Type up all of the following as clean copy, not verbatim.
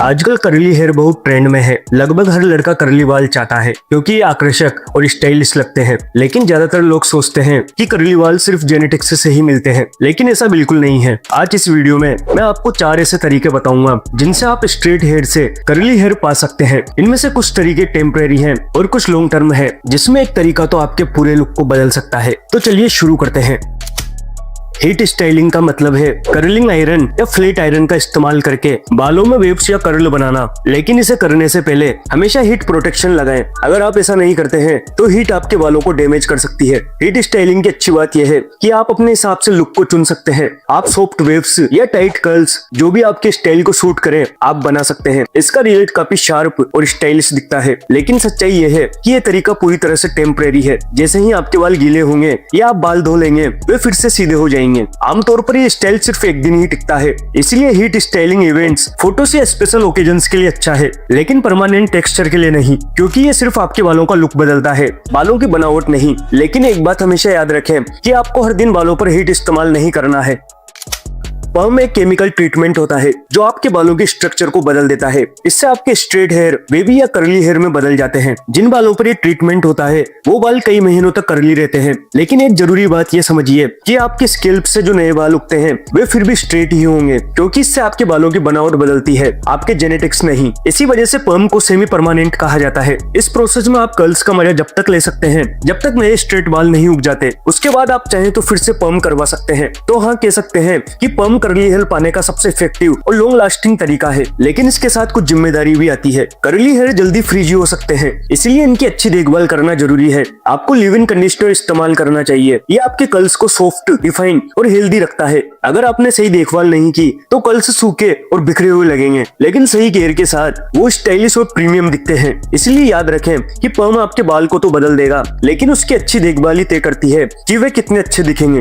आजकल curly hair बहुत trend में है। लगभग हर लड़का कर्ली बाल चाहता है क्योंकि ये आकर्षक और स्टाइलिश लगते हैं। लेकिन ज्यादातर लोग सोचते हैं कि कर्ली बाल सिर्फ जेनेटिक्स से ही मिलते हैं, लेकिन ऐसा बिल्कुल नहीं है। आज इस वीडियो में मैं आपको 4 ऐसे तरीके बताऊंगा जिनसे आप स्ट्रेट हेयर से कर्ली हेयर पा सकते हैं। इनमें से कुछ तरीके टेम्परेरी हैं और कुछ लॉन्ग टर्म है, जिसमें एक तरीका तो आपके पूरे लुक को बदल सकता है। तो चलिए शुरू करते हैं। हीट स्टाइलिंग का मतलब है कर्लिंग आयरन या फ्लैट आयरन का इस्तेमाल करके बालों में वेव्स या कर्ल बनाना। लेकिन इसे करने से पहले हमेशा हीट प्रोटेक्शन लगाएं। अगर आप ऐसा नहीं करते हैं तो हीट आपके बालों को डैमेज कर सकती है। हीट स्टाइलिंग की अच्छी बात यह है कि आप अपने हिसाब से लुक को चुन सकते हैं। आप सॉफ्ट वेव्स या टाइट कर्ल्स, जो भी आपके स्टाइल को सूट करे, आप बना सकते हैं। इसका रिजल्ट काफी शार्प और स्टाइलिश दिखता है। लेकिन सच्चाई यह है कि यह तरीका पूरी तरह से टेम्परेरी है। जैसे ही आपके बाल गीले होंगे या आप बाल धो लेंगे, वे फिर से सीधे हो जाएंगे। आमतौर पर ये स्टाइल सिर्फ एक दिन ही टिकता है, इसलिए हीट स्टाइलिंग इवेंट्स, फोटोस या स्पेशल ओकेजन्स के लिए अच्छा है, लेकिन परमानेंट टेक्सचर के लिए नहीं, क्योंकि ये सिर्फ आपके बालों का लुक बदलता है, बालों की बनावट नहीं। लेकिन एक बात हमेशा याद रखें कि आपको हर दिन बालों पर हीट इस्तेमाल नहीं करना है। पर्म एक केमिकल ट्रीटमेंट होता है जो आपके बालों के स्ट्रक्चर को बदल देता है। इससे आपके स्ट्रेट हेयर वेवी या कर्ली हेयर में बदल जाते हैं। जिन बालों पर ये ट्रीटमेंट होता है वो बाल कई महीनों तक कर्ली रहते हैं। लेकिन एक जरूरी बात ये समझिए कि आपके स्कैल्प से जो नए बाल उगते हैं वे फिर भी स्ट्रेट ही होंगे, क्योंकि इससे आपके बालों की बनावट बदलती है, आपके जेनेटिक्स नहीं। इसी वजह से पर्म को सेमी परमानेंट कहा जाता है। इस प्रोसेस में आप कर्ल्स का मजा जब तक ले सकते हैं जब तक नए स्ट्रेट बाल नहीं उग जाते। उसके बाद आप चाहें तो फिर से पर्म करवा सकते हैं। तो हाँ, कह सकते हैं कि पर्म कर्ली हेयर पाने का सबसे इफेक्टिव और लॉन्ग लास्टिंग तरीका है। लेकिन इसके साथ कुछ जिम्मेदारी भी आती है। कर्ली हेयर जल्दी फ्रीजी हो सकते हैं, इसलिए इनकी अच्छी देखभाल करना जरूरी है। आपको लिव इन कंडीशनर इस्तेमाल करना चाहिए। ये आपके कर्ल्स को सॉफ्ट, डिफाइन और हेल्दी रखता है। अगर आपने सही देखभाल नहीं की तो कर्ल्स सूखे और बिखरे हुए लगेंगे, लेकिन सही केयर के साथ वो स्टाइलिश और प्रीमियम दिखते हैं। इसलिए याद रखें कि पर्म आपके बाल को तो बदल देगा, लेकिन उसकी अच्छी देखभाल ही तय करती है कि वे कितने अच्छे दिखेंगे।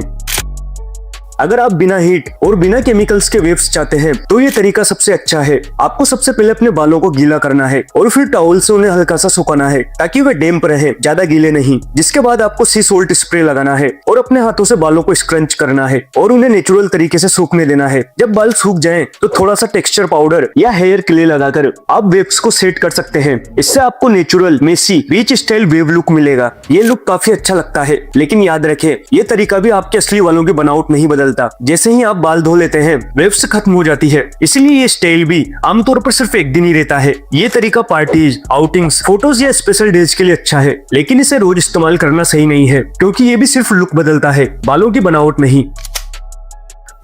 अगर आप बिना हीट और बिना केमिकल्स के वेव्स चाहते हैं तो ये तरीका सबसे अच्छा है। आपको सबसे पहले अपने बालों को गीला करना है और फिर टॉवल से उन्हें हल्का सा सुखाना है ताकि वे डैम्प रहे, ज्यादा गीले नहीं। जिसके बाद आपको सी सॉल्ट स्प्रे लगाना है और अपने हाथों से बालों को स्क्रंच करना है और उन्हें नेचुरल तरीके से सूखने देना है। जब बाल सूख जाएं तो थोड़ा सा टेक्सचर पाउडर या हेयर क्ले लगाकर आप वेव्स को सेट कर सकते हैं। इससे आपको नेचुरल, मेसी, बीच स्टाइल वेव लुक मिलेगा। ये लुक काफी अच्छा लगता है, लेकिन याद रखें ये तरीका भी आपके असली बालों की बनावट नहीं बदलता। जैसे ही आप बाल धो लेते हैं वेव्स खत्म हो जाती है। इसलिए ये स्टाइल भी आमतौर पर सिर्फ एक दिन ही रहता है। ये तरीका पार्टीज, आउटिंग्स, फोटोज या स्पेशल डेज के लिए अच्छा है, लेकिन इसे रोज इस्तेमाल करना सही नहीं है, क्योंकि ये भी सिर्फ लुक बदलता है, बालों की बनावट नहीं।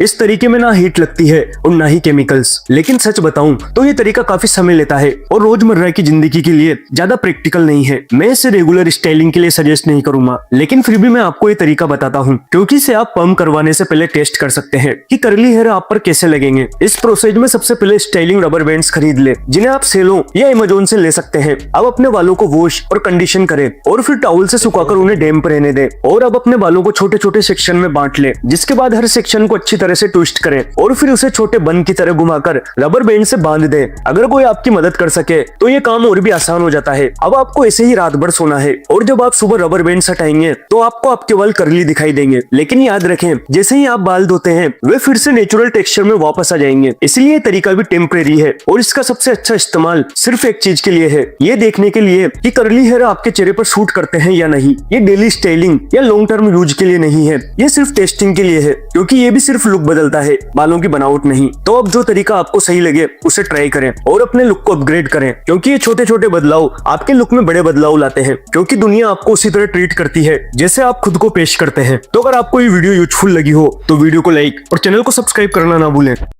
इस तरीके में ना हीट लगती है और ना ही केमिकल्स। लेकिन सच बताऊं तो ये तरीका काफी समय लेता है और रोजमर्रा की जिंदगी के लिए ज्यादा प्रैक्टिकल नहीं है। मैं इसे रेगुलर स्टाइलिंग के लिए सजेस्ट नहीं करूंगा, लेकिन फिर भी मैं आपको ये तरीका बताता हूं, क्योंकि इसे आप पर्म करवाने से पहले टेस्ट कर सकते हैं कि कर्ली हेयर आप पर कैसे लगेंगे। इस प्रोसेस में सबसे पहले स्टाइलिंग रबर बैंड्स खरीद ले, जिन्हें आप सेलों या अमेज़न से ले सकते हैं। अब अपने बालों को वॉश और कंडीशन करें और फिर टॉवल से सुखाकर उन्हें डैम्प रहने दें। और अब अपने बालों को छोटे छोटे सेक्शन में बांट ले, जिसके बाद हर सेक्शन को अच्छी तरह से ट्विस्ट करें और फिर उसे छोटे बन की तरह घुमाकर रबर बैंड से बांध दें। अगर कोई आपकी मदद कर सके तो ये काम और भी आसान हो जाता है। अब आपको ऐसे ही रात भर सोना है और जब आप सुबह रबर बैंड हटाएंगे तो आपको आपके बाल कर्ली दिखाई देंगे। लेकिन याद रखें, जैसे ही आप बाल धोते हैं वे फिर से नेचुरल टेक्सचर में वापस आ जाएंगे। इसलिए ये तरीका भी टेम्परेरी है और इसका सबसे अच्छा इस्तेमाल सिर्फ एक चीज के लिए है, ये देखने के लिए कि कर्ली हेयर आपके चेहरे पर सूट करते हैं या नहीं। ये डेली स्टाइलिंग या लॉन्ग टर्म यूज के लिए नहीं है, ये सिर्फ टेस्टिंग के लिए है, क्योंकि ये भी सिर्फ लुक बदलता है, बालों की बनावट नहीं। तो अब जो तरीका आपको सही लगे उसे ट्राई करें और अपने लुक को अपग्रेड करें, क्योंकि ये छोटे छोटे बदलाव आपके लुक में बड़े बदलाव लाते हैं। क्योंकि दुनिया आपको उसी तरह ट्रीट करती है जैसे आप खुद को पेश करते हैं। तो अगर आपको ये वीडियो यूजफुल लगी हो तो वीडियो को लाइक और चैनल को सब्सक्राइब करना ना भूलें।